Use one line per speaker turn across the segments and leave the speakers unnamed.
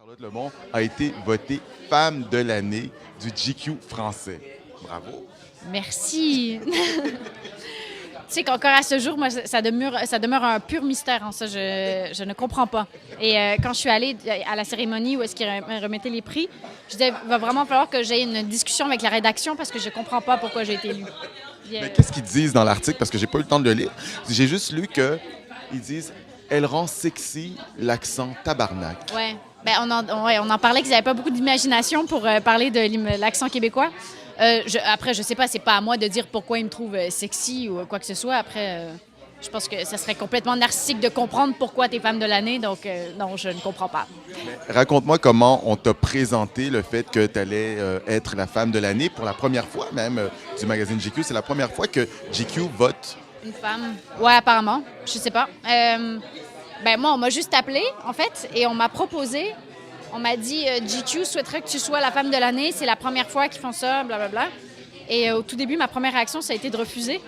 Charlotte Lebon a été votée femme de l'année du GQ français. Bravo.
Merci. Tu sais qu'encore à ce jour, moi, ça demeure un pur mystère. Hein, ça, je ne comprends pas. Et quand je suis allée à la cérémonie où est-ce qu'ils remettaient les prix, je disais, il va vraiment falloir que j'aie une discussion avec la rédaction parce que je ne comprends pas pourquoi j'ai été élue.
Mais qu'est-ce qu'ils disent dans l'article? Parce que j'ai pas eu le temps de le lire. J'ai juste lu qu'ils disent « Elle rend sexy l'accent tabarnak ».
Ouais. Ben, on en parlait qu'ils n'avaient pas beaucoup d'imagination pour parler de l'accent québécois. Après, je sais pas, c'est pas à moi de dire pourquoi ils me trouvent sexy ou quoi que ce soit. Après, je pense que ça serait complètement narcissique de comprendre pourquoi tu es femme de l'année. Donc, non, je ne comprends pas.
Raconte-moi comment on t'a présenté le fait que tu allais être la femme de l'année pour la première fois même du magazine GQ. C'est la première fois que GQ vote.
Une femme? Ouais, apparemment. Je sais pas. Ben moi, on m'a juste appelé, en fait, et on m'a proposé. On m'a dit GQ souhaiterait que tu sois la femme de l'année. C'est la première fois qu'ils font ça, blablabla. Et au tout début, ma première réaction, ça a été de refuser.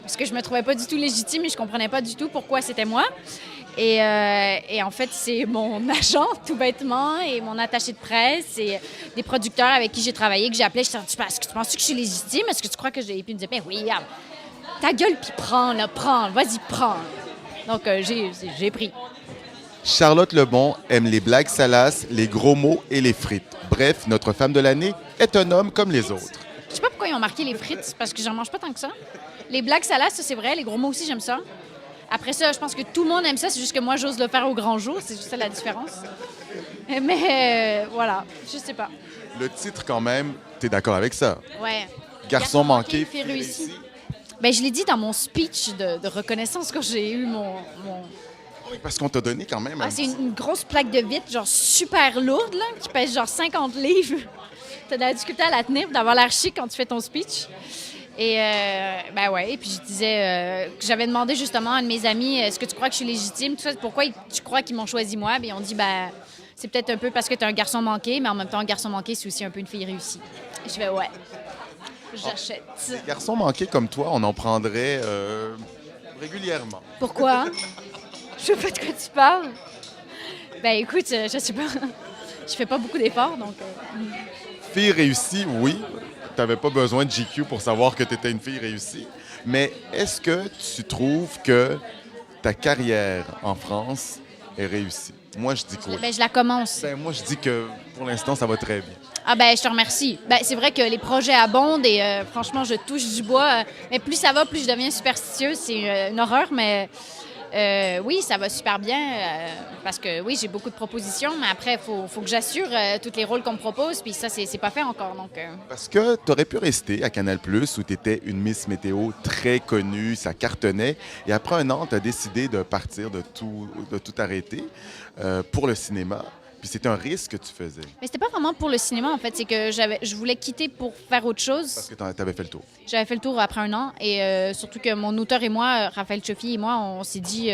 Parce que je me trouvais pas du tout légitime et je comprenais pas du tout pourquoi c'était moi. Et en fait, c'est mon agent, tout bêtement, et mon attaché de presse, et des producteurs avec qui j'ai travaillé, que j'ai appelé. Je disais, est-ce que tu penses que je suis légitime? Est-ce que tu crois que j'ai... Puis ils me disaient, ben oui, ta gueule, puis prends, là, prends, vas-y, prends. Donc, j'ai pris.
Charlotte Lebon aime les blagues salaces, les gros mots et les frites. Bref, notre femme de l'année est un homme comme les autres.
Je sais pas pourquoi ils ont marqué les frites, parce que j'en mange pas tant que ça. Les blagues salaces, ça, c'est vrai. Les gros mots aussi, j'aime ça. Après ça, je pense que tout le monde aime ça. C'est juste que moi, j'ose le faire au grand jour. C'est juste ça la différence. Mais voilà, je sais pas.
Le titre, quand même, t'es d'accord avec ça?
Ouais.
Garçon manqué,
fille réussie. Ben, je l'ai dit dans mon speech de reconnaissance quand j'ai eu mon...
Oui, parce qu'on t'a donné quand même...
c'est une grosse plaque de vitre, genre super lourde, là, qui pèse genre 50 livres. T'as de la difficulté à la tenir, d'avoir l'air chic quand tu fais ton speech. Et ben ouais, et puis je disais que j'avais demandé justement à un de mes amis, est-ce que tu crois que je suis légitime? Tout ça, pourquoi tu crois qu'ils m'ont choisi moi? Puis ils ont dit, ben c'est peut-être un peu parce que t'es un garçon manqué, mais en même temps, un garçon manqué, c'est aussi un peu une fille réussie. Et je fais, ouais, j'achète.
Des garçons manqués comme toi, on en prendrait régulièrement.
Pourquoi? Je sais pas de quoi tu parles. Ben écoute, je sais pas. Je fais pas beaucoup d'efforts, donc...
Fille réussie, oui. T'avais pas besoin de GQ pour savoir que t'étais une fille réussie. Mais est-ce que tu trouves que ta carrière en France est réussie? Moi, je dis quoi?
Ben, je la commence.
Ben, moi, je dis que pour l'instant, ça va très bien.
Ah ben, je te remercie. Ben, c'est vrai que les projets abondent et franchement, je touche du bois. Mais plus ça va, plus je deviens superstitieuse. C'est une horreur, mais oui, ça va super bien parce que oui, j'ai beaucoup de propositions, mais après, il faut que j'assure tous les rôles qu'on me propose, puis ça, c'est pas fait encore. Donc,
Parce que tu aurais pu rester à Canal+, où tu étais une Miss Météo très connue, ça cartonnait, et après un an, tu as décidé de partir, de tout arrêter pour le cinéma. Puis c'est un risque que tu faisais.
Mais c'était pas vraiment pour le cinéma, en fait. C'est que je voulais quitter pour faire autre chose.
Parce que tu avais fait le tour.
J'avais fait le tour après un an. Et surtout que mon auteur et moi, Raphaël Choffi et moi, on s'est dit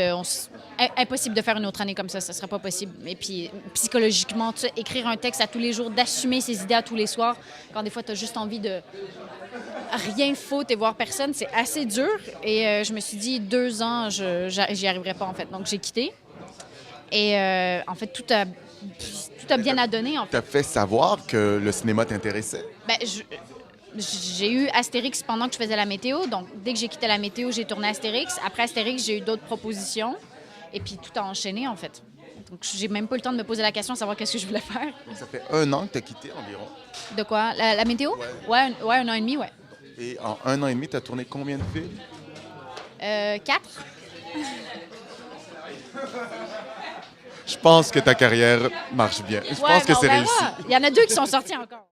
impossible de faire une autre année comme ça serait pas possible. Et puis psychologiquement, tu sais, écrire un texte à tous les jours, d'assumer ses idées à tous les soirs, quand des fois tu as juste envie de rien foutre et voir personne, c'est assez dur. Et je me suis dit 2 ans, j'y arriverai pas en fait. Donc j'ai quitté. Et en fait, tout a bien à donner. En fait.
Tu as fait savoir que le cinéma t'intéressait?
Ben, j'ai eu Astérix pendant que je faisais la météo. Donc, dès que j'ai quitté la météo, j'ai tourné Astérix. Après Astérix, j'ai eu d'autres propositions. Et puis, tout a enchaîné, en fait. Donc, j'ai même pas eu le temps de me poser la question de savoir qu'est-ce que je voulais faire.
Ça fait 1 an que tu as quitté environ.
De quoi? La météo? Ouais, 1 an et demi, ouais.
Et en 1 an et demi, tu as tourné combien de films?
4.
Je pense que ta carrière marche bien. Je pense que c'est réussi.
Il y en a 2 qui sont sortis encore.